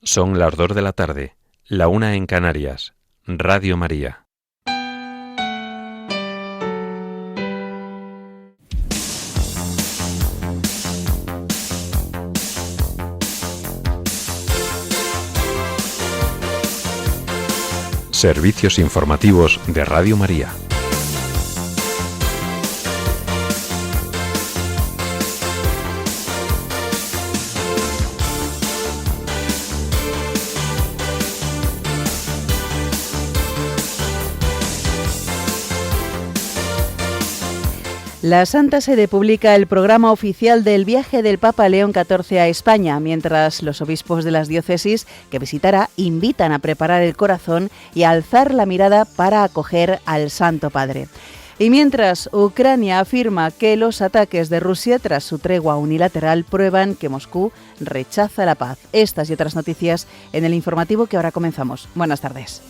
Son las 2 de la tarde, la 1 en Canarias. Radio María. Servicios informativos de Radio María. La Santa Sede publica el programa oficial del viaje del Papa León XIV a España, mientras los obispos de las diócesis que visitará invitan a preparar el corazón y a alzar la mirada para acoger al Santo Padre. Y mientras Ucrania afirma que los ataques de Rusia tras su tregua unilateral prueban que Moscú rechaza la paz. Estas y otras noticias en el informativo que ahora comenzamos. Buenas tardes.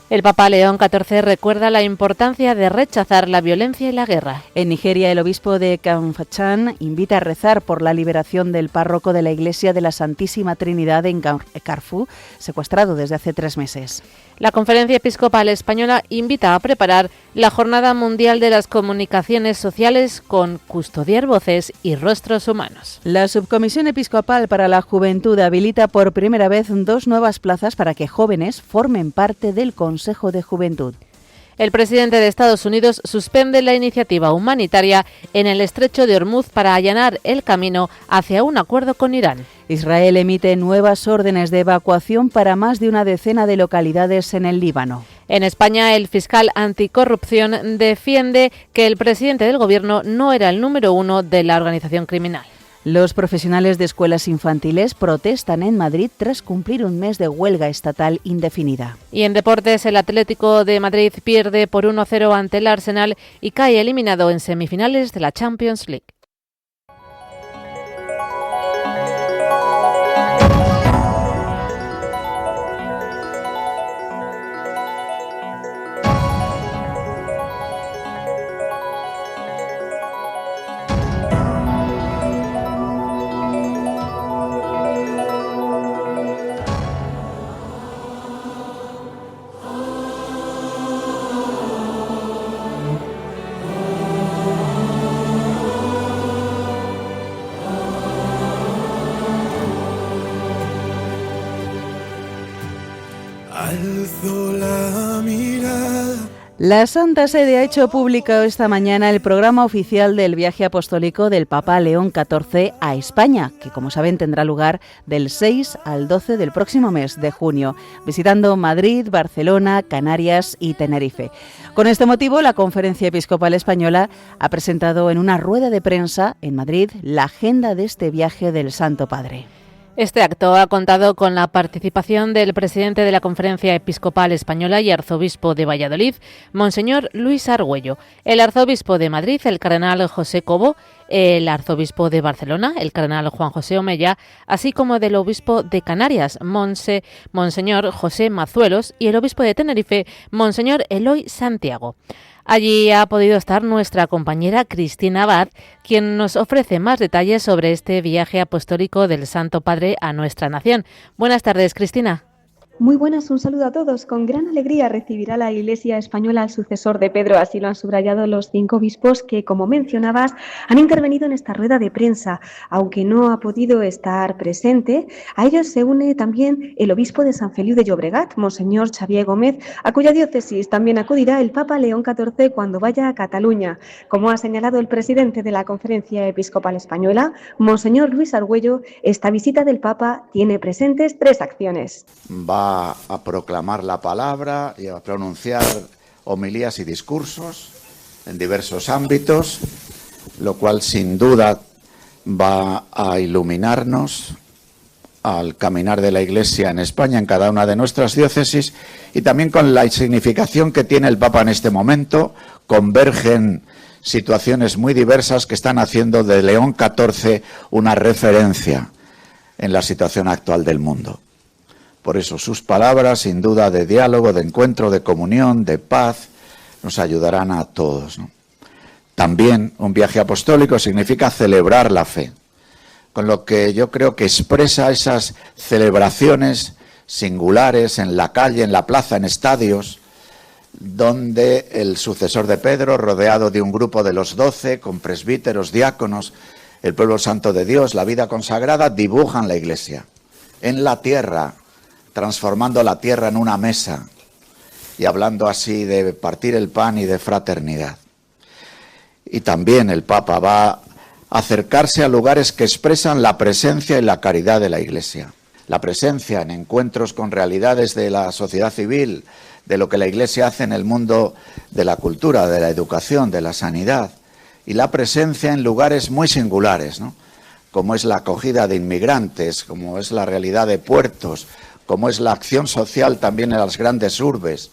El Papa León XIV recuerda la importancia de rechazar la violencia y la guerra. En Nigeria, el obispo de Kamfachan invita a rezar por la liberación del párroco de la Iglesia de la Santísima Trinidad en Carfu, secuestrado desde hace 3 meses. La Conferencia Episcopal Española invita a preparar la Jornada Mundial de las Comunicaciones Sociales con custodiar voces y rostros humanos. La Subcomisión Episcopal para la Juventud habilita por primera vez 2 nuevas plazas para que jóvenes formen parte del Consejo de Juventud. El presidente de Estados Unidos suspende la iniciativa humanitaria en el estrecho de Hormuz para allanar el camino hacia un acuerdo con Irán. Israel emite nuevas órdenes de evacuación para más de una decena de localidades en el Líbano. En España, el fiscal anticorrupción defiende que el presidente del gobierno no era el número 1 de la organización criminal. Los profesionales de escuelas infantiles protestan en Madrid tras cumplir un mes de huelga estatal indefinida. Y en deportes, el Atlético de Madrid pierde por 1-0 ante el Arsenal y cae eliminado en semifinales de la Champions League. La Santa Sede ha hecho público esta mañana el programa oficial del viaje apostólico del Papa León XIV a España, que como saben tendrá lugar del 6 al 12 del próximo mes de junio, visitando Madrid, Barcelona, Canarias y Tenerife. Con este motivo, la Conferencia Episcopal Española ha presentado en una rueda de prensa en Madrid la agenda de este viaje del Santo Padre. Este acto ha contado con la participación del presidente de la Conferencia Episcopal Española y arzobispo de Valladolid, Monseñor Luis Argüello, el arzobispo de Madrid, el cardenal José Cobo, el arzobispo de Barcelona, el cardenal Juan José Omella, así como del obispo de Canarias, Monseñor José Mazuelos, y el obispo de Tenerife, Monseñor Eloy Santiago. Allí ha podido estar nuestra compañera Cristina Abad, quien nos ofrece más detalles sobre este viaje apostólico del Santo Padre a nuestra nación. Buenas tardes, Cristina. Muy buenas, un saludo a todos. Con gran alegría recibirá la Iglesia española al sucesor de Pedro, así lo han subrayado los 5 obispos que, como mencionabas, han intervenido en esta rueda de prensa. Aunque no ha podido estar presente, a ellos se une también el obispo de San Feliu de Llobregat, Monseñor Xavier Gómez, a cuya diócesis también acudirá el Papa León XIV cuando vaya a Cataluña. Como ha señalado el presidente de la Conferencia Episcopal Española, Monseñor Luis Argüello, esta visita del Papa tiene presentes 3 acciones. Va a proclamar la palabra y a pronunciar homilías y discursos en diversos ámbitos, lo cual sin duda va a iluminarnos al caminar de la Iglesia en España, en cada una de nuestras diócesis, y también con la significación que tiene el Papa en este momento. Convergen situaciones muy diversas que están haciendo de León XIV una referencia en la situación actual del mundo. Por eso sus palabras, sin duda, de diálogo, de encuentro, de comunión, de paz, nos ayudarán a todos, ¿no? También un viaje apostólico significa celebrar la fe, con lo que yo creo que expresa esas celebraciones singulares en la calle, en la plaza, en estadios, donde el sucesor de Pedro, rodeado de un grupo de los 12, con presbíteros, diáconos, el pueblo santo de Dios, la vida consagrada, dibujan la Iglesia en la tierra, transformando la tierra en una mesa y hablando así de partir el pan y de fraternidad. Y también el Papa va a acercarse a lugares que expresan la presencia y la caridad de la Iglesia. La presencia en encuentros con realidades de la sociedad civil, de lo que la Iglesia hace en el mundo de la cultura, de la educación, de la sanidad, y la presencia en lugares muy singulares, ¿no? Como es la acogida de inmigrantes, como es la realidad de puertos, como es la acción social también en las grandes urbes,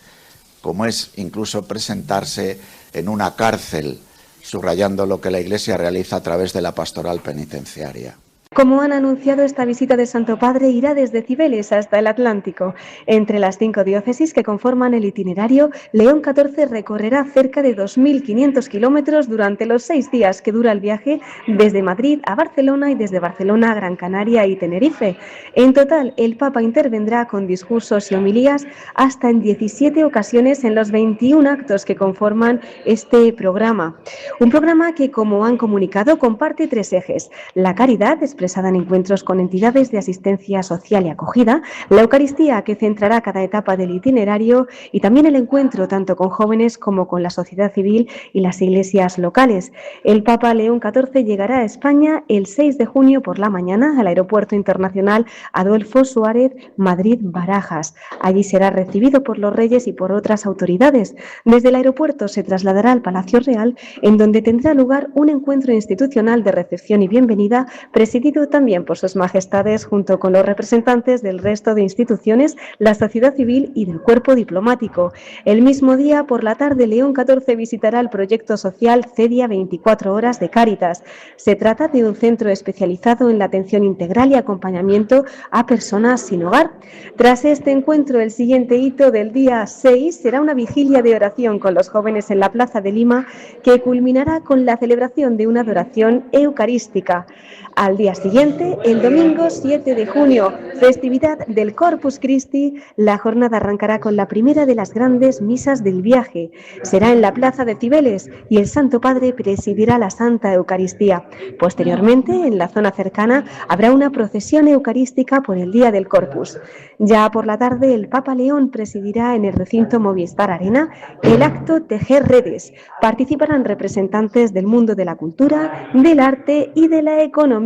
como es incluso presentarse en una cárcel, subrayando lo que la Iglesia realiza a través de la pastoral penitenciaria. Como han anunciado, esta visita del Santo Padre irá desde Cibeles hasta el Atlántico. Entre las 5 diócesis que conforman el itinerario, León XIV recorrerá cerca de 2.500 kilómetros durante los 6 días que dura el viaje desde Madrid a Barcelona y desde Barcelona a Gran Canaria y Tenerife. En total, el Papa intervendrá con discursos y homilías hasta en 17 ocasiones en los 21 actos que conforman este programa. Un programa que, como han comunicado, comparte 3 ejes: la caridad, expresada en encuentros con entidades de asistencia social y acogida, la Eucaristía, que centrará cada etapa del itinerario, y también el encuentro tanto con jóvenes como con la sociedad civil y las iglesias locales. El Papa León XIV llegará a España el 6 de junio por la mañana al Aeropuerto Internacional Adolfo Suárez Madrid-Barajas. Allí será recibido por los reyes y por otras autoridades. Desde el aeropuerto se trasladará al Palacio Real, en donde tendrá lugar un encuentro institucional de recepción y bienvenida, presidido también por sus majestades junto con los representantes del resto de instituciones, la sociedad civil y del cuerpo diplomático. El mismo día, por la tarde, León XIV visitará el proyecto social CEDIA 24 horas de Cáritas. Se trata de un centro especializado en la atención integral y acompañamiento a personas sin hogar. Tras este encuentro, el siguiente hito del día 6 será una vigilia de oración con los jóvenes en la Plaza de Lima, que culminará con la celebración de una adoración eucarística. Al día siguiente, el domingo 7 de junio, festividad del Corpus Christi, la jornada arrancará con la primera de las grandes misas del viaje. Será en la plaza de Cibeles y el Santo Padre presidirá la Santa Eucaristía. Posteriormente, en la zona cercana, habrá una procesión eucarística por el Día del Corpus. Ya por la tarde, el Papa León presidirá en el recinto Movistar Arena el acto Tejer Redes. Participarán representantes del mundo de la cultura, del arte y de la economía.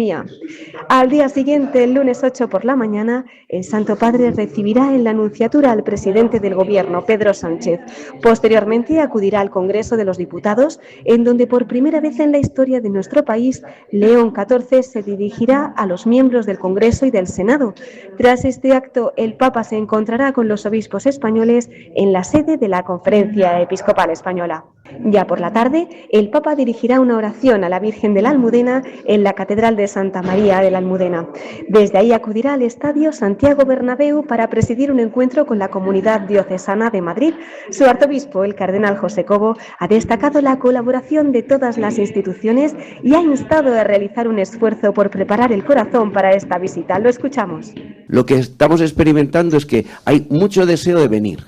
Al día siguiente, el lunes 8 por la mañana, el Santo Padre recibirá en la Nunciatura al presidente del Gobierno, Pedro Sánchez. Posteriormente acudirá al Congreso de los Diputados, en donde por primera vez en la historia de nuestro país, León XIV se dirigirá a los miembros del Congreso y del Senado. Tras este acto, el Papa se encontrará con los obispos españoles en la sede de la Conferencia Episcopal Española. Ya por la tarde, el Papa dirigirá una oración a la Virgen de la Almudena en la Catedral de Santa María de la Almudena. Desde ahí acudirá al Estadio Santiago Bernabéu para presidir un encuentro con la comunidad diocesana de Madrid. Su arzobispo, el cardenal José Cobo, ha destacado la colaboración de todas las instituciones y ha instado a realizar un esfuerzo por preparar el corazón para esta visita. Lo escuchamos. Lo que estamos experimentando es que hay mucho deseo de venir,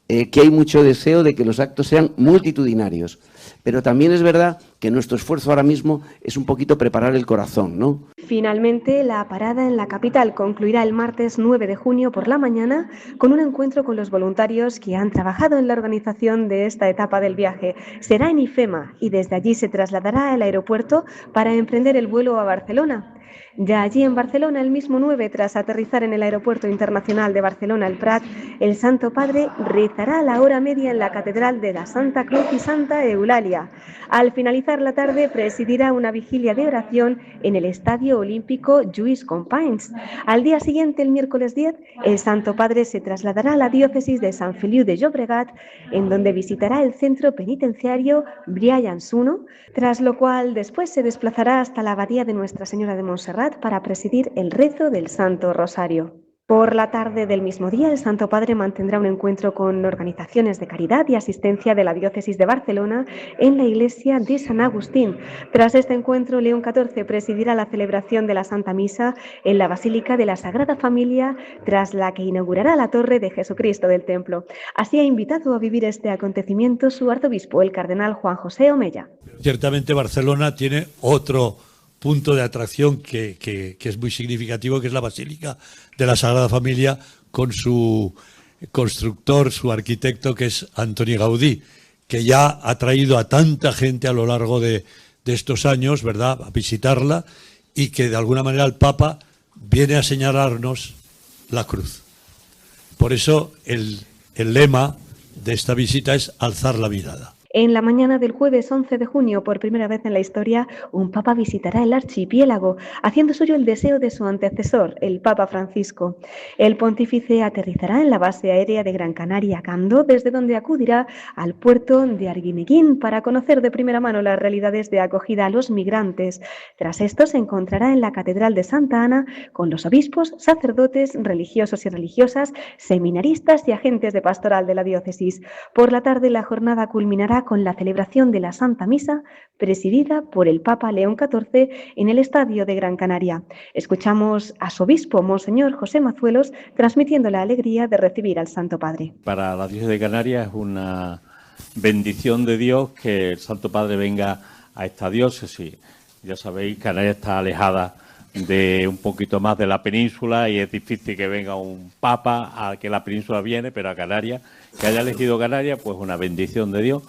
que hay mucho deseo de que los actos sean multitudinarios. Pero también es verdad que nuestro esfuerzo ahora mismo es un poquito preparar el corazón, ¿no? Finalmente, la parada en la capital concluirá el martes 9 de junio por la mañana con un encuentro con los voluntarios que han trabajado en la organización de esta etapa del viaje. Será en IFEMA y desde allí se trasladará al aeropuerto para emprender el vuelo a Barcelona. Ya allí en Barcelona, el mismo 9, tras aterrizar en el Aeropuerto Internacional de Barcelona el Prat, el Santo Padre rezará a la hora media en la Catedral de la Santa Cruz y Santa Eulalia. Al finalizar la tarde, presidirá una vigilia de oración en el Estadio Olímpico Lluís Companys. Al día siguiente, el miércoles 10, el Santo Padre se trasladará a la diócesis de Sant Feliu de Llobregat, en donde visitará el centro penitenciario Brian Suno, tras lo cual después se desplazará hasta la abadía de Nuestra Señora de Montserrat para presidir el rezo del Santo Rosario. Por la tarde del mismo día, el Santo Padre mantendrá un encuentro con organizaciones de caridad y asistencia de la Diócesis de Barcelona en la iglesia de San Agustín. Tras este encuentro, León XIV presidirá la celebración de la Santa Misa en la Basílica de la Sagrada Familia, tras la que inaugurará la Torre de Jesucristo del Templo. Así ha invitado a vivir este acontecimiento su arzobispo, el cardenal Juan José Omella. Ciertamente Barcelona tiene otro punto de atracción que es muy significativo, que es la Basílica de la Sagrada Familia, con su constructor, su arquitecto, que es Antoni Gaudí, que ya ha traído a tanta gente a lo largo de estos años, ¿verdad?, a visitarla, y que de alguna manera el Papa viene a señalarnos la cruz. Por eso el lema de esta visita es alzar la mirada. En la mañana del jueves 11 de junio, por primera vez en la historia, un papa visitará el archipiélago, haciendo suyo el deseo de su antecesor, el Papa Francisco. El pontífice aterrizará en la base aérea de Gran Canaria, Cando, desde donde acudirá al puerto de Arguineguín para conocer de primera mano las realidades de acogida a los migrantes. Tras esto, se encontrará en la Catedral de Santa Ana con los obispos, sacerdotes, religiosos y religiosas, seminaristas y agentes de pastoral de la diócesis. Por la tarde, la jornada culminará con la celebración de la Santa Misa, presidida por el Papa León XIV en el Estadio de Gran Canaria. Escuchamos a su obispo, Monseñor José Mazuelos, transmitiendo la alegría de recibir al Santo Padre. Para la diócesis de Canarias es una bendición de Dios que el Santo Padre venga a esta diócesis. Ya sabéis, Canarias está alejada de un poquito más de la península y es difícil que venga un papa a que la península viene, pero a Canarias, que haya elegido Canarias, pues una bendición de Dios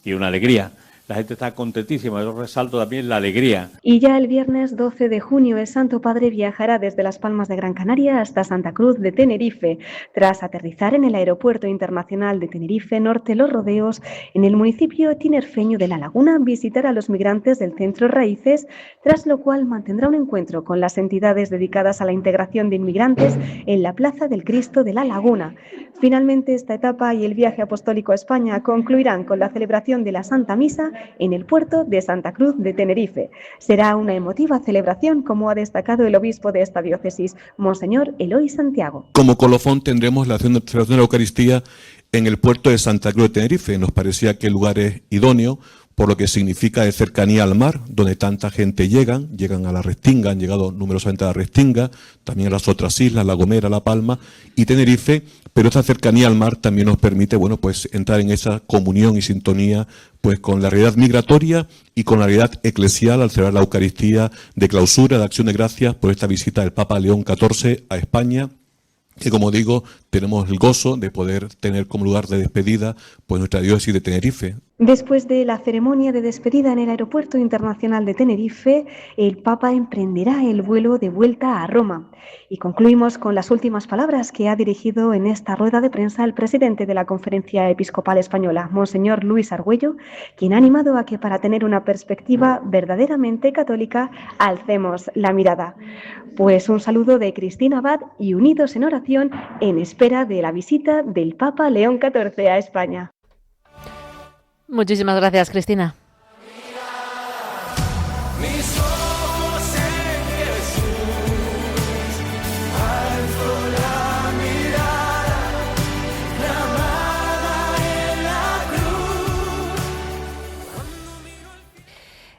y una alegría. La gente está contentísima, yo resalto también la alegría. Y ya el viernes 12 de junio el Santo Padre viajará desde Las Palmas de Gran Canaria hasta Santa Cruz de Tenerife. Tras aterrizar en el Aeropuerto Internacional de Tenerife, Norte Los Rodeos, en el municipio tinerfeño de La Laguna, visitará a los migrantes del Centro Raíces, tras lo cual mantendrá un encuentro con las entidades dedicadas a la integración de inmigrantes en la Plaza del Cristo de La Laguna. Finalmente, esta etapa y el viaje apostólico a España concluirán con la celebración de la Santa Misa en el puerto de Santa Cruz de Tenerife. Será una emotiva celebración, como ha destacado el obispo de esta diócesis, Monseñor Eloy Santiago. Como colofón tendremos la celebración de la Eucaristía en el puerto de Santa Cruz de Tenerife. Nos parecía que el lugar es idóneo, por lo que significa de cercanía al mar, donde tanta gente llegan a la Restinga, han llegado numerosamente a la Restinga, también a las otras islas, La Gomera, La Palma y Tenerife, pero esta cercanía al mar también nos permite, bueno, pues entrar en esa comunión y sintonía, pues con la realidad migratoria y con la realidad eclesial al celebrar la Eucaristía de clausura, de acción de gracias por esta visita del Papa León XIV a España, que, como digo, tenemos el gozo de poder tener como lugar de despedida pues nuestra diócesis de Tenerife. Después de la ceremonia de despedida en el Aeropuerto Internacional de Tenerife, el Papa emprenderá el vuelo de vuelta a Roma. Y concluimos con las últimas palabras que ha dirigido en esta rueda de prensa el presidente de la Conferencia Episcopal Española, Monseñor Luis Argüello, quien ha animado a que para tener una perspectiva verdaderamente católica alcemos la mirada. Pues un saludo de Cristina Abad y unidos en oración en espera de la visita del Papa León XIV a España. Muchísimas gracias, Cristina.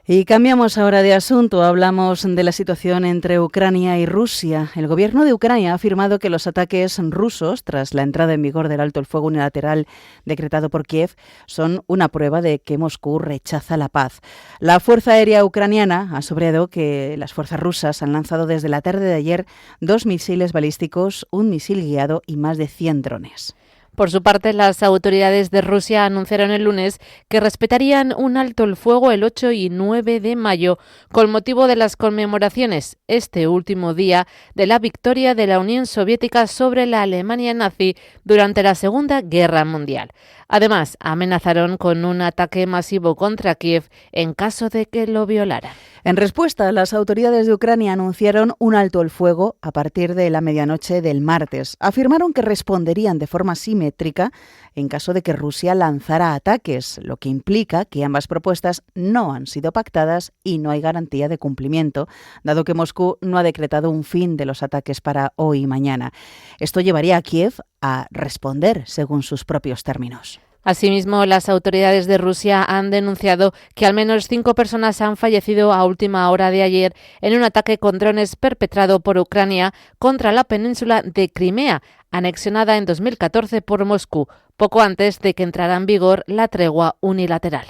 Y cambiamos ahora de asunto. Hablamos de la situación entre Ucrania y Rusia. El gobierno de Ucrania ha afirmado que los ataques rusos, tras la entrada en vigor del alto el fuego unilateral decretado por Kiev, son una prueba de que Moscú rechaza la paz. La Fuerza Aérea Ucraniana ha subrayado que las fuerzas rusas han lanzado desde la tarde de ayer 2 misiles balísticos, un misil guiado y más de 100 drones. Por su parte, las autoridades de Rusia anunciaron el lunes que respetarían un alto el fuego el 8 y 9 de mayo con motivo de las conmemoraciones, este último día, de la victoria de la Unión Soviética sobre la Alemania nazi durante la Segunda Guerra Mundial. Además, amenazaron con un ataque masivo contra Kiev en caso de que lo violara. En respuesta, las autoridades de Ucrania anunciaron un alto el fuego a partir de la medianoche del martes. Afirmaron que responderían de forma simétrica en caso de que Rusia lanzara ataques, lo que implica que ambas propuestas no han sido pactadas y no hay garantía de cumplimiento, dado que Moscú no ha decretado un fin de los ataques para hoy y mañana. Esto llevaría a Kiev a responder según sus propios términos. Asimismo, las autoridades de Rusia han denunciado que al menos 5 personas han fallecido a última hora de ayer en un ataque con drones perpetrado por Ucrania contra la península de Crimea, anexionada en 2014 por Moscú, poco antes de que entrara en vigor la tregua unilateral.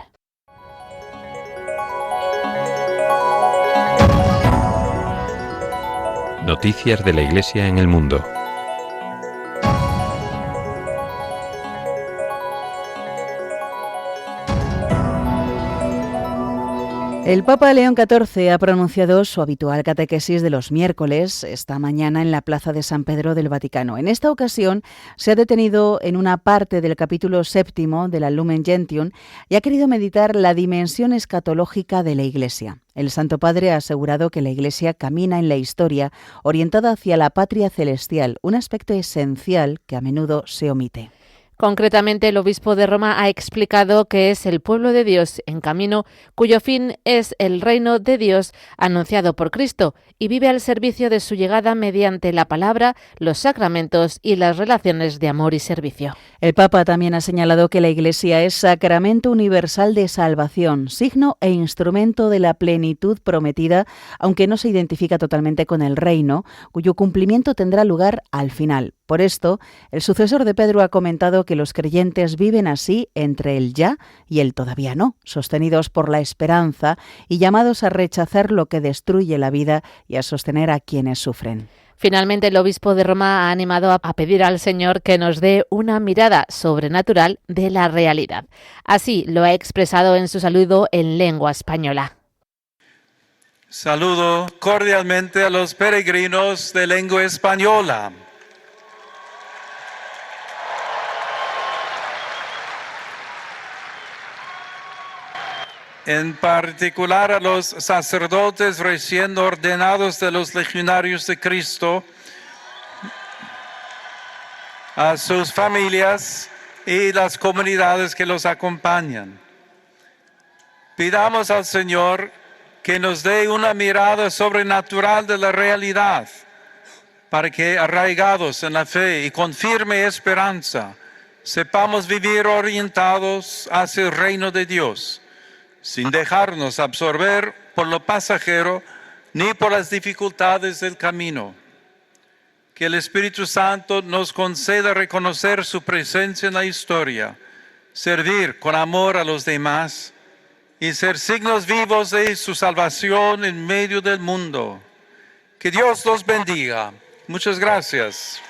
Noticias de la Iglesia en el mundo. El Papa León XIV ha pronunciado su habitual catequesis de los miércoles esta mañana en la Plaza de San Pedro del Vaticano. En esta ocasión se ha detenido en una parte del capítulo 7 de la Lumen Gentium y ha querido meditar la dimensión escatológica de la Iglesia. El Santo Padre ha asegurado que la Iglesia camina en la historia orientada hacia la patria celestial, un aspecto esencial que a menudo se omite. Concretamente, el obispo de Roma ha explicado que es el pueblo de Dios en camino, cuyo fin es el reino de Dios anunciado por Cristo, y vive al servicio de su llegada mediante la palabra, los sacramentos y las relaciones de amor y servicio. El Papa también ha señalado que la Iglesia es sacramento universal de salvación, signo e instrumento de la plenitud prometida, aunque no se identifica totalmente con el reino, cuyo cumplimiento tendrá lugar al final. Por esto, el sucesor de Pedro ha comentado que los creyentes viven así entre el ya y el todavía no, sostenidos por la esperanza y llamados a rechazar lo que destruye la vida y a sostener a quienes sufren. Finalmente, el obispo de Roma ha animado a pedir al Señor que nos dé una mirada sobrenatural de la realidad. Así lo ha expresado en su saludo en lengua española. Saludo cordialmente a los peregrinos de lengua española. En particular a los sacerdotes recién ordenados de los Legionarios de Cristo, a sus familias y las comunidades que los acompañan. Pidamos al Señor que nos dé una mirada sobrenatural de la realidad, para que, arraigados en la fe y con firme esperanza, sepamos vivir orientados hacia el reino de Dios, sin dejarnos absorber por lo pasajero ni por las dificultades del camino. Que el Espíritu Santo nos conceda reconocer su presencia en la historia, servir con amor a los demás y ser signos vivos de su salvación en medio del mundo. Que Dios los bendiga. Muchas gracias.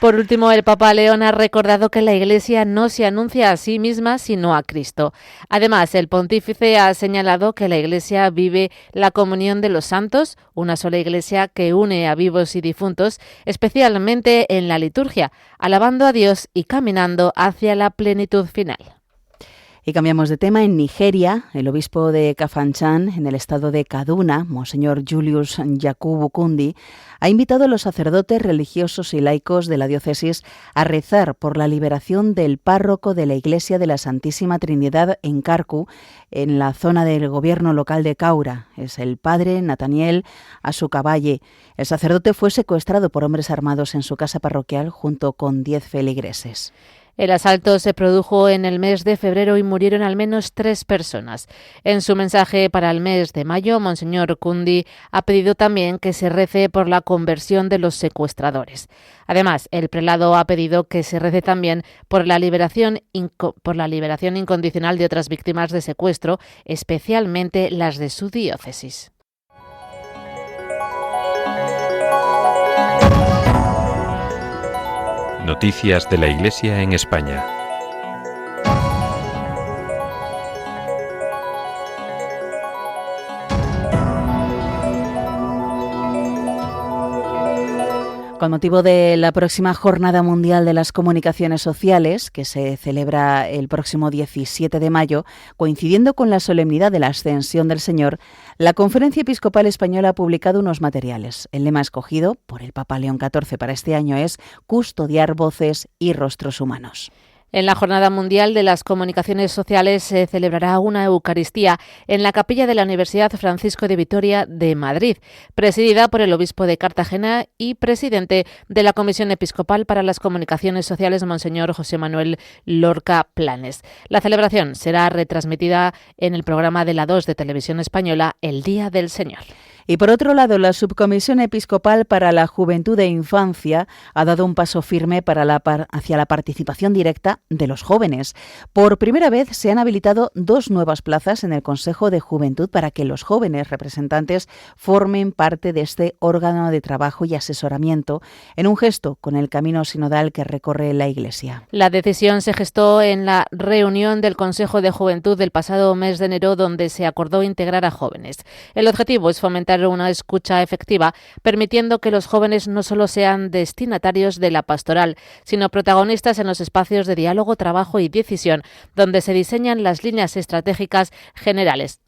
Por último, el Papa León ha recordado que la Iglesia no se anuncia a sí misma, sino a Cristo. Además, el pontífice ha señalado que la Iglesia vive la comunión de los santos, una sola Iglesia que une a vivos y difuntos, especialmente en la liturgia, alabando a Dios y caminando hacia la plenitud final. Y cambiamos de tema. En Nigeria, el obispo de Kafanchan, en el estado de Kaduna, Monseñor Julius Yakubu Kundi, ha invitado a los sacerdotes religiosos y laicos de la diócesis a rezar por la liberación del párroco de la Iglesia de la Santísima Trinidad en Karku, en la zona del gobierno local de Kaura. Es el padre Nathaniel Asukabaye. El sacerdote fue secuestrado por hombres armados en su casa parroquial junto con 10 feligreses. El asalto se produjo en el mes de febrero y murieron al menos 3 personas. En su mensaje para el mes de mayo, Monseñor Kundi ha pedido también que se rece por la conversión de los secuestradores. Además, el prelado ha pedido que se rece también por la liberación incondicional de otras víctimas de secuestro, especialmente las de su diócesis. Noticias de la Iglesia en España. Con motivo de la próxima Jornada Mundial de las Comunicaciones Sociales, que se celebra el próximo 17 de mayo, coincidiendo con la solemnidad de la Ascensión del Señor, la Conferencia Episcopal Española ha publicado unos materiales. El lema escogido por el Papa León XIV para este año es «Custodiar voces y rostros humanos». En la Jornada Mundial de las Comunicaciones Sociales se celebrará una Eucaristía en la capilla de la Universidad Francisco de Vitoria de Madrid, presidida por el obispo de Cartagena y presidente de la Comisión Episcopal para las Comunicaciones Sociales, Monseñor José Manuel Lorca Planes. La celebración será retransmitida en el programa de la 2 de Televisión Española, El Día del Señor. Y por otro lado, la Subcomisión Episcopal para la Juventud e Infancia ha dado un paso firme hacia la participación directa de los jóvenes. Por primera vez se han habilitado 2 nuevas plazas en el Consejo de Juventud para que los jóvenes representantes formen parte de este órgano de trabajo y asesoramiento en un gesto con el camino sinodal que recorre la Iglesia. La decisión se gestó en la reunión del Consejo de Juventud del pasado mes de enero, donde se acordó integrar a jóvenes. El objetivo es fomentar una escucha efectiva, permitiendo que los jóvenes no solo sean destinatarios de la pastoral, sino protagonistas en los espacios de diálogo, trabajo y decisión, donde se diseñan las líneas estratégicas generales.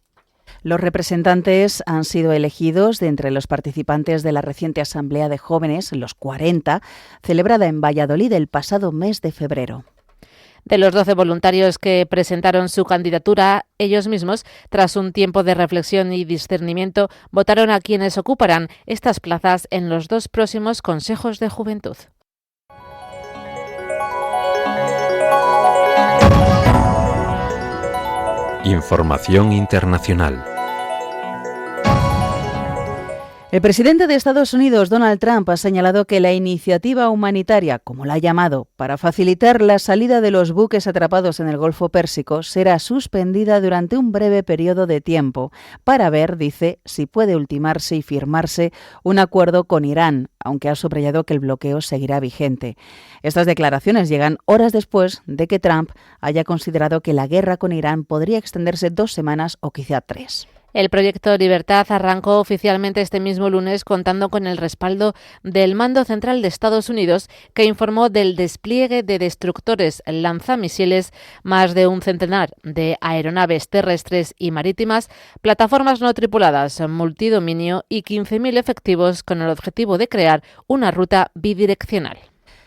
Los representantes han sido elegidos de entre los participantes de la reciente Asamblea de Jóvenes, los 40, celebrada en Valladolid el pasado mes de febrero. De los 12 voluntarios que presentaron su candidatura, ellos mismos, tras un tiempo de reflexión y discernimiento, votaron a quienes ocuparán estas plazas en los 2 próximos consejos de juventud. Información internacional. El presidente de Estados Unidos, Donald Trump, ha señalado que la iniciativa humanitaria, como la ha llamado, para facilitar la salida de los buques atrapados en el Golfo Pérsico, será suspendida durante un breve periodo de tiempo para ver, dice, si puede ultimarse y firmarse un acuerdo con Irán, aunque ha subrayado que el bloqueo seguirá vigente. Estas declaraciones llegan horas después de que Trump haya considerado que la guerra con Irán podría extenderse 2 semanas o quizá 3. El proyecto Libertad arrancó oficialmente este mismo lunes contando con el respaldo del Mando Central de Estados Unidos, que informó del despliegue de destructores lanzamisiles, más de un centenar de aeronaves terrestres y marítimas, plataformas no tripuladas, multidominio y 15.000 efectivos con el objetivo de crear una ruta bidireccional.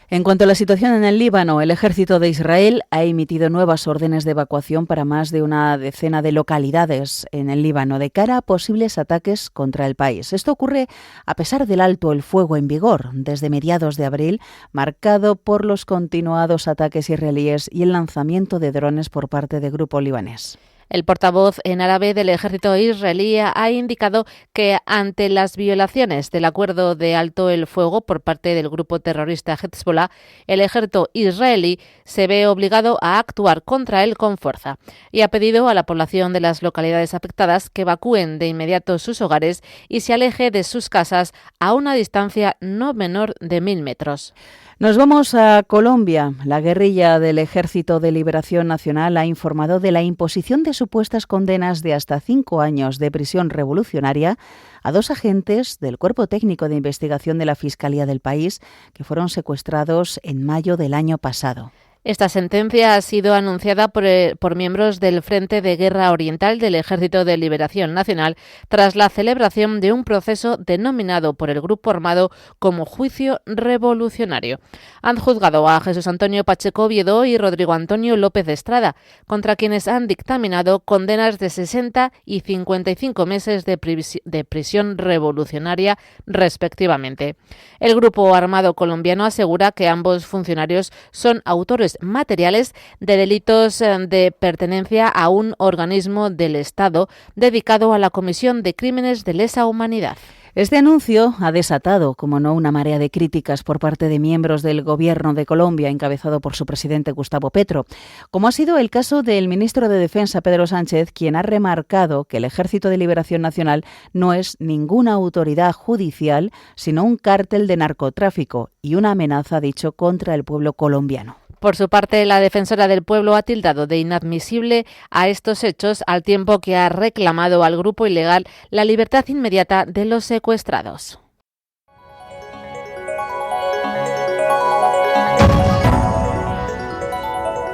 En cuanto a la situación en el Líbano, el ejército de Israel ha emitido nuevas órdenes de evacuación para más de una decena de localidades en el Líbano de cara a posibles ataques contra el país. Esto ocurre a pesar del alto el fuego en vigor desde mediados de abril, marcado por los continuados ataques israelíes y el lanzamiento de drones por parte del grupo libanés. El portavoz en árabe del ejército israelí ha indicado que ante las violaciones del acuerdo de alto el fuego por parte del grupo terrorista Hezbollah, el ejército israelí se ve obligado a actuar contra él con fuerza y ha pedido a la población de las localidades afectadas que evacúen de inmediato sus hogares y se aleje de sus casas a una distancia no menor de 1.000 metros. Nos vamos a Colombia. La guerrilla del Ejército de Liberación Nacional ha informado de la imposición de supuestas condenas de hasta 5 años de prisión revolucionaria a 2 agentes del Cuerpo Técnico de Investigación de la Fiscalía del país que fueron secuestrados en mayo del año pasado. Esta sentencia ha sido anunciada por miembros del Frente de Guerra Oriental del Ejército de Liberación Nacional tras la celebración de un proceso denominado por el grupo armado como Juicio Revolucionario. Han juzgado a Jesús Antonio Pacheco Oviedo y Rodrigo Antonio López de Estrada, contra quienes han dictaminado condenas de 60 y 55 meses de prisión revolucionaria, respectivamente. El grupo armado colombiano asegura que ambos funcionarios son autores materiales de delitos de pertenencia a un organismo del Estado dedicado a la comisión de crímenes de lesa humanidad. Este anuncio ha desatado, como no, una marea de críticas por parte de miembros del Gobierno de Colombia, encabezado por su presidente Gustavo Petro, como ha sido el caso del ministro de Defensa Pedro Sánchez, quien ha remarcado que el Ejército de Liberación Nacional no es ninguna autoridad judicial, sino un cártel de narcotráfico y una amenaza, dicho, contra el pueblo colombiano. Por su parte, la defensora del pueblo ha tildado de inadmisible a estos hechos, al tiempo que ha reclamado al grupo ilegal la libertad inmediata de los secuestrados.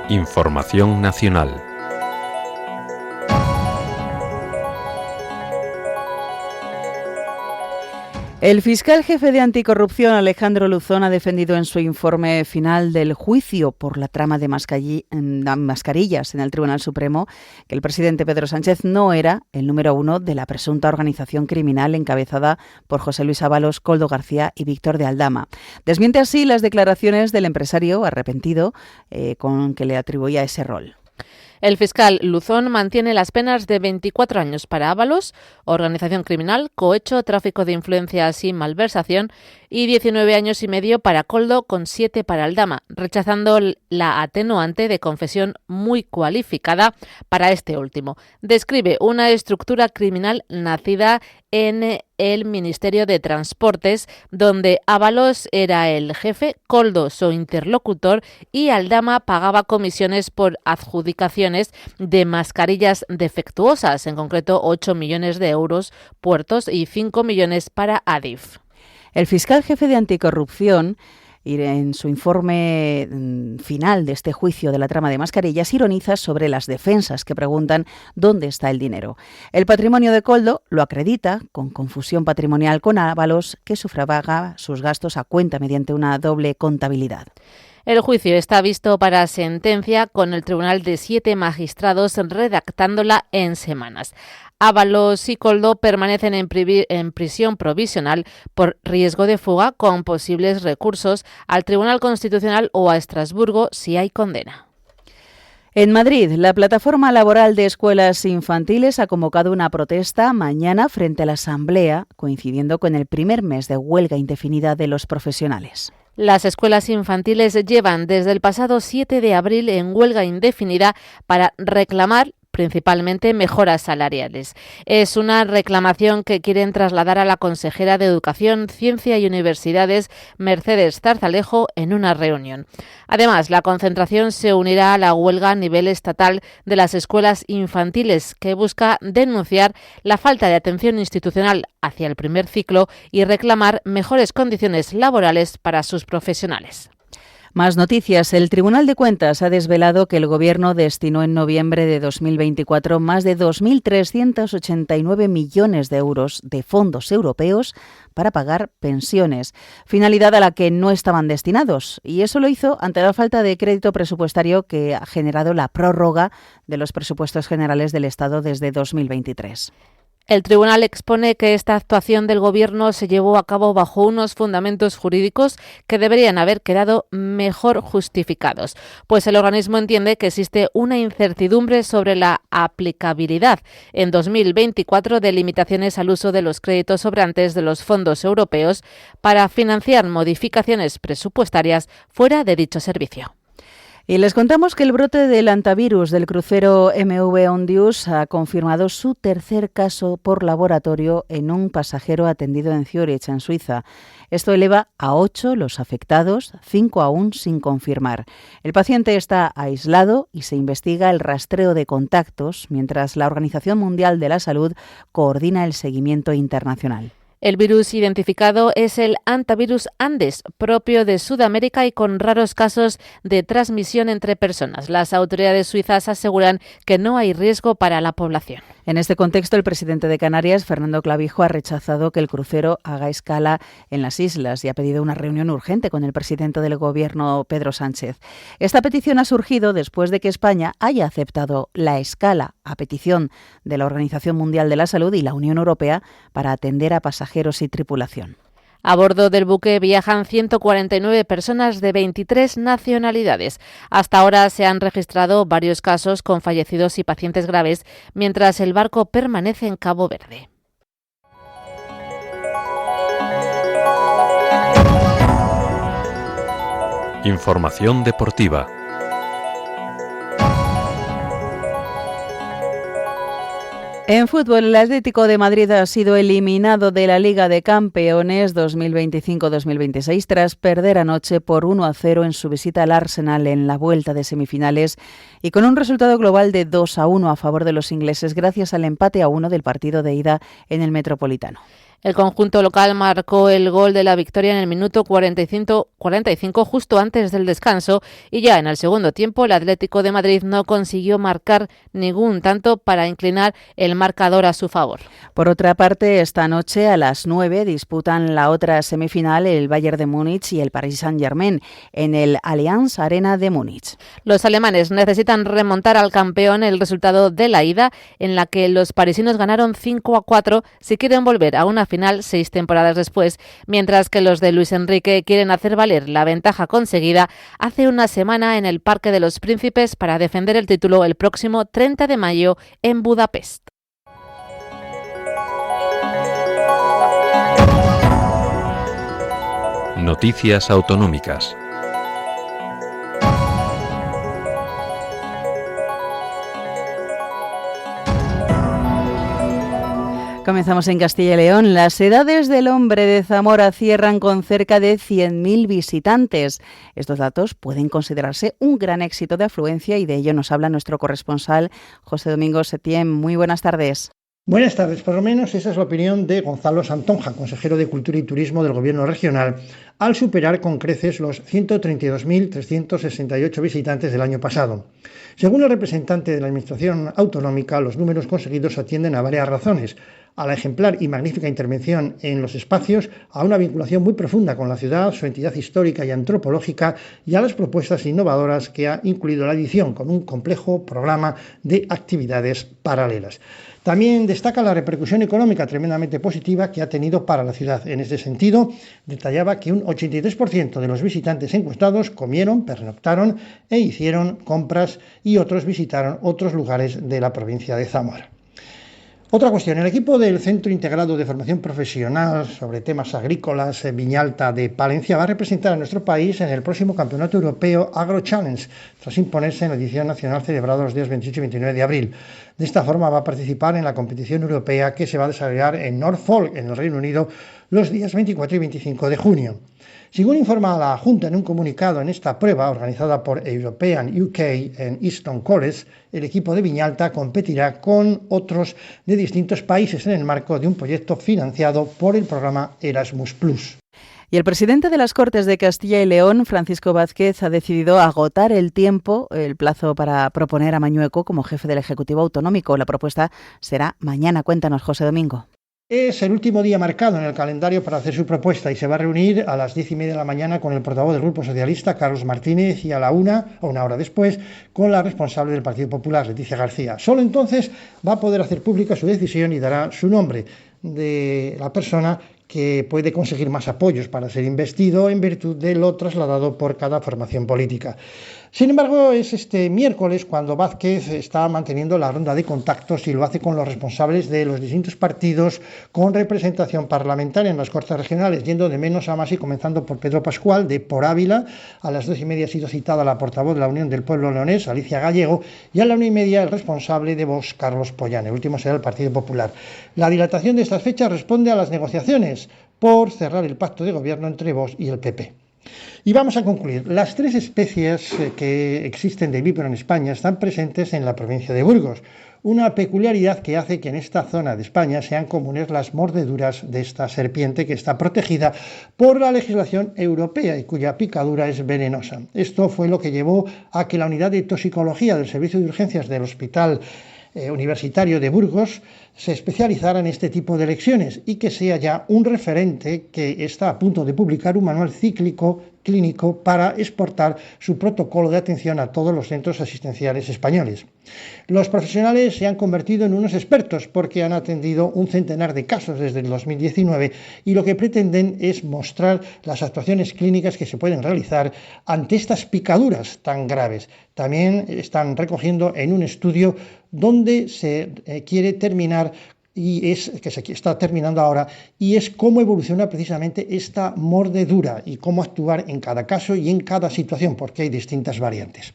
Información nacional. El fiscal jefe de anticorrupción, Alejandro Luzón, ha defendido en su informe final del juicio por la trama de mascarillas en el Tribunal Supremo que el presidente Pedro Sánchez no era el número uno de la presunta organización criminal encabezada por José Luis Ábalos, Koldo García y Víctor de Aldama. Desmiente así las declaraciones del empresario arrepentido con que le atribuía ese rol. El fiscal Luzón mantiene las penas de 24 años para Ábalos, organización criminal, cohecho, tráfico de influencias y malversación, y 19 años y medio para Koldo, con 7 para Aldama, rechazando la atenuante de confesión muy cualificada para este último. Describe una estructura criminal nacida en el Ministerio de Transportes, donde Ábalos era el jefe, Koldo su interlocutor y Aldama pagaba comisiones por adjudicaciones de mascarillas defectuosas, en concreto 8 millones de euros, puertos, y 5 millones para Adif. El fiscal jefe de anticorrupción, en su informe final de este juicio de la trama de mascarillas, ironiza sobre las defensas que preguntan dónde está el dinero. El patrimonio de Koldo lo acredita con confusión patrimonial con Ábalos, que sufraga sus gastos a cuenta mediante una doble contabilidad. El juicio está visto para sentencia, con el tribunal de 7 magistrados redactándola en semanas. Ábalos y Koldo permanecen en prisión provisional por riesgo de fuga, con posibles recursos al Tribunal Constitucional o a Estrasburgo si hay condena. En Madrid, la Plataforma Laboral de Escuelas Infantiles ha convocado una protesta mañana frente a la Asamblea, coincidiendo con el primer mes de huelga indefinida de los profesionales. Las escuelas infantiles llevan desde el pasado 7 de abril en huelga indefinida para reclamar principalmente mejoras salariales. Es una reclamación que quieren trasladar a la consejera de Educación, Ciencia y Universidades, Mercedes Zarzalejo, en una reunión. Además, la concentración se unirá a la huelga a nivel estatal de las escuelas infantiles, que busca denunciar la falta de atención institucional hacia el primer ciclo y reclamar mejores condiciones laborales para sus profesionales. Más noticias. El Tribunal de Cuentas ha desvelado que el Gobierno destinó en noviembre de 2024 más de 2.389 millones de euros de fondos europeos para pagar pensiones, finalidad a la que no estaban destinados. Y eso lo hizo ante la falta de crédito presupuestario que ha generado la prórroga de los presupuestos generales del Estado desde 2023. El tribunal expone que esta actuación del Gobierno se llevó a cabo bajo unos fundamentos jurídicos que deberían haber quedado mejor justificados, pues el organismo entiende que existe una incertidumbre sobre la aplicabilidad en 2024 de limitaciones al uso de los créditos sobrantes de los fondos europeos para financiar modificaciones presupuestarias fuera de dicho servicio. Y les contamos que el brote del hantavirus del crucero MV Ondius ha confirmado su tercer caso por laboratorio en un pasajero atendido en Zürich, en Suiza. Esto eleva a 8 los afectados, 5 aún sin confirmar. El paciente está aislado y se investiga el rastreo de contactos, mientras la Organización Mundial de la Salud coordina el seguimiento internacional. El virus identificado es el hantavirus Andes, propio de Sudamérica y con raros casos de transmisión entre personas. Las autoridades suizas aseguran que no hay riesgo para la población. En este contexto, el presidente de Canarias, Fernando Clavijo, ha rechazado que el crucero haga escala en las islas y ha pedido una reunión urgente con el presidente del Gobierno, Pedro Sánchez. Esta petición ha surgido después de que España haya aceptado la escala a petición de la Organización Mundial de la Salud y la Unión Europea para atender a pasajeros y tripulación. A bordo del buque viajan 149 personas de 23 nacionalidades. Hasta ahora se han registrado varios casos con fallecidos y pacientes graves, mientras el barco permanece en Cabo Verde. Información deportiva. En fútbol, el Atlético de Madrid ha sido eliminado de la Liga de Campeones 2025-2026 tras perder anoche por 1-0 en su visita al Arsenal en la vuelta de semifinales y con un resultado global de 2-1 a favor de los ingleses gracias al empate a 1 del partido de ida en el Metropolitano. El conjunto local marcó el gol de la victoria en el minuto 45 justo antes del descanso y ya en el segundo tiempo el Atlético de Madrid no consiguió marcar ningún tanto para inclinar el marcador a su favor. Por otra parte, esta noche a las 9 disputan la otra semifinal el Bayern de Múnich y el Paris Saint-Germain en el Allianz Arena de Múnich. Los alemanes necesitan remontar al campeón el resultado de la ida, en la que los parisinos ganaron 5-4 si quieren volver a una final 6 temporadas después, mientras que los de Luis Enrique quieren hacer valer la ventaja conseguida hace una semana en el Parque de los Príncipes para defender el título el próximo 30 de mayo en Budapest. Noticias autonómicas. Comenzamos en Castilla y León. Las Edades del Hombre de Zamora cierran con cerca de 100.000 visitantes. Estos datos pueden considerarse un gran éxito de afluencia y de ello nos habla nuestro corresponsal José Domingo Setién. Muy buenas tardes. Buenas tardes. Por lo menos esa es la opinión de Gonzalo Santonja, consejero de Cultura y Turismo del Gobierno regional, al superar con creces los 132.368 visitantes del año pasado. Según el representante de la Administración autonómica, los números conseguidos atienden a varias razones: a la ejemplar y magnífica intervención en los espacios, a una vinculación muy profunda con la ciudad, su entidad histórica y antropológica, y a las propuestas innovadoras que ha incluido la edición, con un complejo programa de actividades paralelas. También destaca la repercusión económica tremendamente positiva que ha tenido para la ciudad. En este sentido, detallaba que un 83% de los visitantes encuestados comieron, pernoctaron e hicieron compras y otros visitaron otros lugares de la provincia de Zamora. Otra cuestión, el equipo del Centro Integrado de Formación Profesional sobre temas agrícolas Viñalta de Palencia va a representar a nuestro país en el próximo Campeonato Europeo Agro Challenge, tras imponerse en la edición nacional celebrada los días 28 y 29 de abril. De esta forma va a participar en la competición europea que se va a desarrollar en Norfolk, en el Reino Unido, los días 24 y 25 de junio. Según informa la Junta en un comunicado, en esta prueba, organizada por European UK en Easton College, el equipo de Viñalta competirá con otros de distintos países en el marco de un proyecto financiado por el programa Erasmus+. Y el presidente de las Cortes de Castilla y León, Francisco Vázquez, ha decidido agotar el plazo para proponer a Mañueco como jefe del Ejecutivo Autonómico. La propuesta será mañana. Cuéntanos, José Domingo. Es el último día marcado en el calendario para hacer su propuesta y se va a reunir a las 10:30 de la mañana con el portavoz del Grupo Socialista, Carlos Martínez, y a la una hora después, con la responsable del Partido Popular, Leticia García. Solo entonces va a poder hacer pública su decisión y dará su nombre de la persona que puede conseguir más apoyos para ser investido en virtud de lo trasladado por cada formación política. Sin embargo, es este miércoles cuando Vázquez está manteniendo la ronda de contactos y lo hace con los responsables de los distintos partidos con representación parlamentaria en las Cortes Regionales, yendo de menos a más y comenzando por Pedro Pascual, de Por Ávila. A las 2:30 ha sido citada la portavoz de la Unión del Pueblo Leonés, Alicia Gallego, y a la 1:30 el responsable de Vox, Carlos Pollán. El último será el Partido Popular. La dilatación de estas fechas responde a las negociaciones por cerrar el pacto de gobierno entre Vox y el PP. Y vamos a concluir. Las 3 especies que existen de víbora en España están presentes en la provincia de Burgos. Una peculiaridad que hace que en esta zona de España sean comunes las mordeduras de esta serpiente que está protegida por la legislación europea y cuya picadura es venenosa. Esto fue lo que llevó a que la unidad de toxicología del Servicio de Urgencias del Hospital Universitario de Burgos se especializara en este tipo de lesiones y que sea ya un referente que está a punto de publicar un manual clínico para exportar su protocolo de atención a todos los centros asistenciales españoles. Los profesionales se han convertido en unos expertos porque han atendido un centenar de casos desde el 2019 y lo que pretenden es mostrar las actuaciones clínicas que se pueden realizar ante estas picaduras tan graves. También están recogiendo en un estudio donde se quiere terminar que se está terminando ahora, y es cómo evoluciona precisamente esta mordedura y cómo actuar en cada caso y en cada situación, porque hay distintas variantes.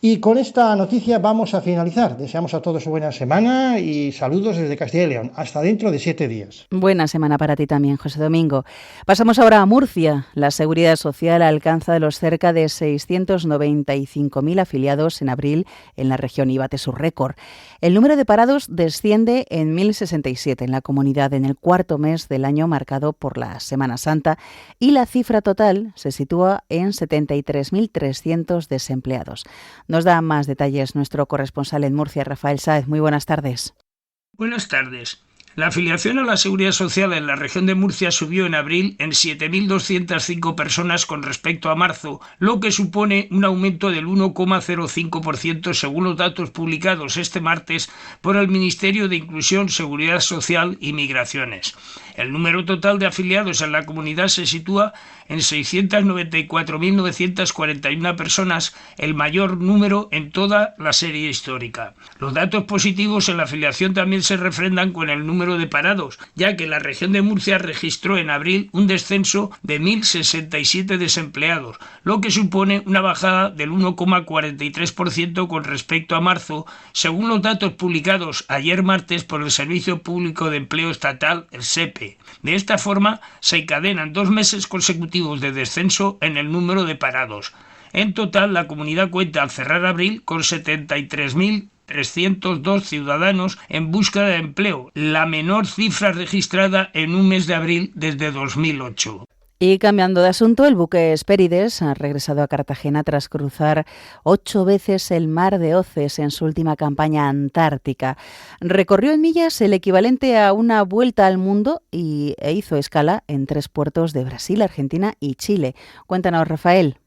Y con esta noticia vamos a finalizar. Deseamos a todos buena semana y saludos desde Castilla y León. Hasta dentro de 7 días. Buena semana para ti también, José Domingo. Pasamos ahora a Murcia. La Seguridad Social alcanza los cerca de 695.000 afiliados en abril en la región y bate su récord. El número de parados desciende en 1.067 en la comunidad en el cuarto mes del año marcado por la Semana Santa y la cifra total se sitúa en 73.300 desempleados. Nos da más detalles nuestro corresponsal en Murcia, Rafael Sáez. Muy buenas tardes. Buenas tardes. La afiliación a la Seguridad Social en la región de Murcia subió en abril en 7.205 personas con respecto a marzo, lo que supone un aumento del 1,05% según los datos publicados este martes por el Ministerio de Inclusión, Seguridad Social y Migraciones. El número total de afiliados en la comunidad se sitúa en 694.941 personas, el mayor número en toda la serie histórica. Los datos positivos en la afiliación también se refrendan con el número de parados, ya que la región de Murcia registró en abril un descenso de 1.067 desempleados, lo que supone una bajada del 1,43% con respecto a marzo, según los datos publicados ayer martes por el Servicio Público de Empleo Estatal, el SEPE. De esta forma, se encadenan 2 meses consecutivos de descenso en el número de parados. En total, la comunidad cuenta al cerrar abril con 73.302 ciudadanos en búsqueda de empleo, la menor cifra registrada en un mes de abril desde 2008. Y cambiando de asunto, el buque Hespérides ha regresado a Cartagena tras cruzar 8 veces el mar de Oces en su última campaña antártica. Recorrió en millas el equivalente a una vuelta al mundo e hizo escala en 3 puertos de Brasil, Argentina y Chile. Cuéntanos, Rafael.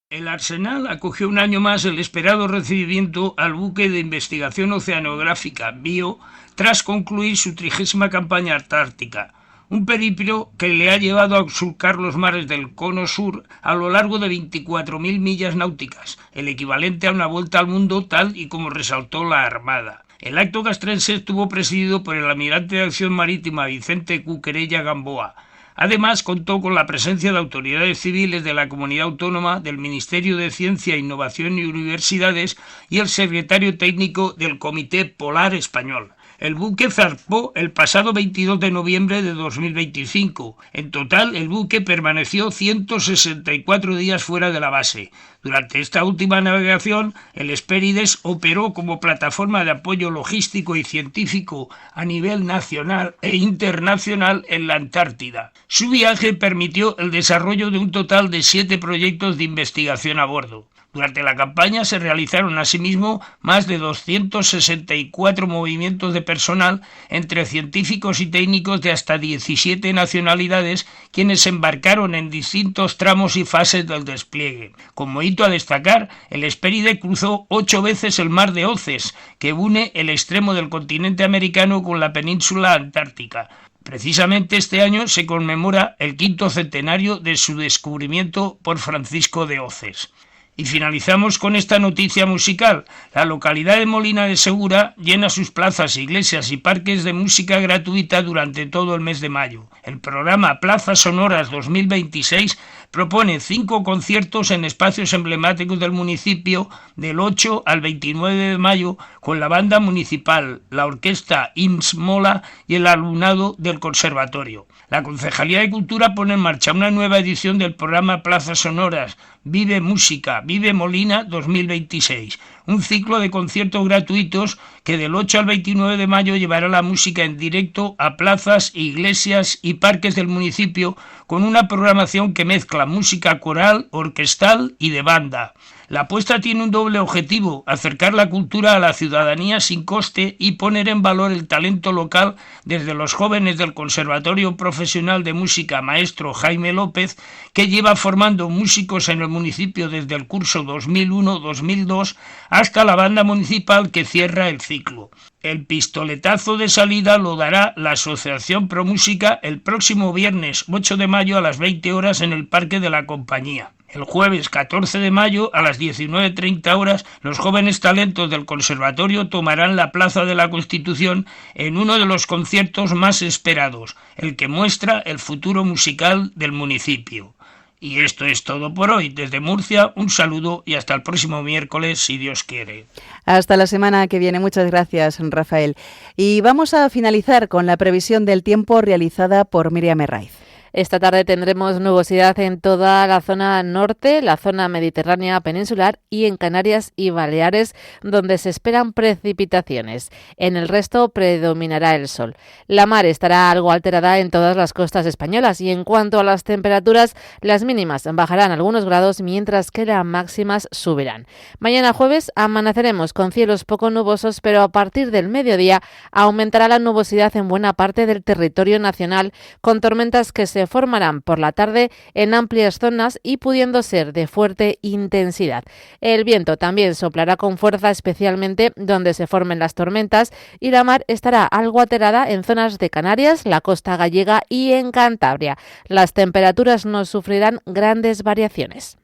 El Arsenal acogió un año más el esperado recibimiento al buque de investigación oceanográfica BIO tras concluir su 30ª campaña antártica. Un periplo que le ha llevado a surcar los mares del Cono Sur a lo largo de 24.000 millas náuticas, el equivalente a una vuelta al mundo tal y como resaltó la Armada. El acto castrense estuvo presidido por el almirante de Acción Marítima Vicente Cuquerella Gamboa. Además, contó con la presencia de autoridades civiles de la Comunidad Autónoma, del Ministerio de Ciencia, Innovación y Universidades y el secretario técnico del Comité Polar Español. El buque zarpó el pasado 22 de noviembre de 2025. En total, el buque permaneció 164 días fuera de la base. Durante esta última navegación, el Hespérides operó como plataforma de apoyo logístico y científico a nivel nacional e internacional en la Antártida. Su viaje permitió el desarrollo de un total de 7 proyectos de investigación a bordo. Durante la campaña se realizaron asimismo más de 264 movimientos de personal entre científicos y técnicos de hasta 17 nacionalidades, quienes embarcaron en distintos tramos y fases del despliegue. Como hito a destacar, el Hespéride cruzó 8 veces el mar de Oces, que une el extremo del continente americano con la península antártica. Precisamente este año se conmemora el 5º centenario de su descubrimiento por Francisco de Oces. Y finalizamos con esta noticia musical. La localidad de Molina de Segura llena sus plazas, iglesias y parques de música gratuita durante todo el mes de mayo. El programa Plazas Sonoras 2026 propone 5 conciertos en espacios emblemáticos del municipio del 8 al 29 de mayo con la banda municipal, la orquesta IMS Mola y el alumnado del conservatorio. La Concejalía de Cultura pone en marcha una nueva edición del programa Plazas Sonoras Vive Música, Vive Molina 2026, un ciclo de conciertos gratuitos que del 8 al 29 de mayo llevará la música en directo a plazas, iglesias y parques del municipio con una programación que mezcla música coral, orquestal y de banda. La apuesta tiene un doble objetivo: acercar la cultura a la ciudadanía sin coste y poner en valor el talento local desde los jóvenes del Conservatorio Profesional de Música Maestro Jaime López, que lleva formando músicos en el municipio desde el curso 2001-2002, hasta la banda municipal que cierra el ciclo. El pistoletazo de salida lo dará la Asociación Promúsica el próximo viernes 8 de mayo a las 20 horas en el Parque de la Compañía. El jueves 14 de mayo a las 19:30 horas, los jóvenes talentos del conservatorio tomarán la Plaza de la Constitución en uno de los conciertos más esperados, el que muestra el futuro musical del municipio. Y esto es todo por hoy. Desde Murcia, un saludo y hasta el próximo miércoles, si Dios quiere. Hasta la semana que viene. Muchas gracias, Rafael. Y vamos a finalizar con la previsión del tiempo realizada por Miriam Herraiz. Esta tarde tendremos nubosidad en toda la zona norte, la zona mediterránea peninsular y en Canarias y Baleares, donde se esperan precipitaciones. En el resto predominará el sol. La mar estará algo alterada en todas las costas españolas y en cuanto a las temperaturas, las mínimas bajarán algunos grados mientras que las máximas subirán. Mañana jueves amaneceremos con cielos poco nubosos, pero a partir del mediodía aumentará la nubosidad en buena parte del territorio nacional, con tormentas que se formarán por la tarde en amplias zonas y pudiendo ser de fuerte intensidad. El viento también soplará con fuerza, especialmente donde se formen las tormentas, y la mar estará algo alterada en zonas de Canarias, la costa gallega y en Cantabria. Las temperaturas no sufrirán grandes variaciones.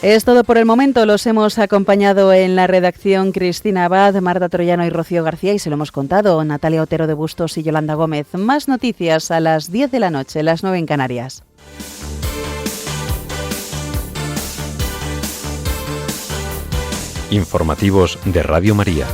Es todo por el momento. Los hemos acompañado en la redacción Cristina Abad, Marta Troyano y Rocío García, y se lo hemos contado Natalia Otero de Bustos y Yolanda Gómez. Más noticias a las 10 de la noche, las 9 en Canarias. Informativos de Radio María.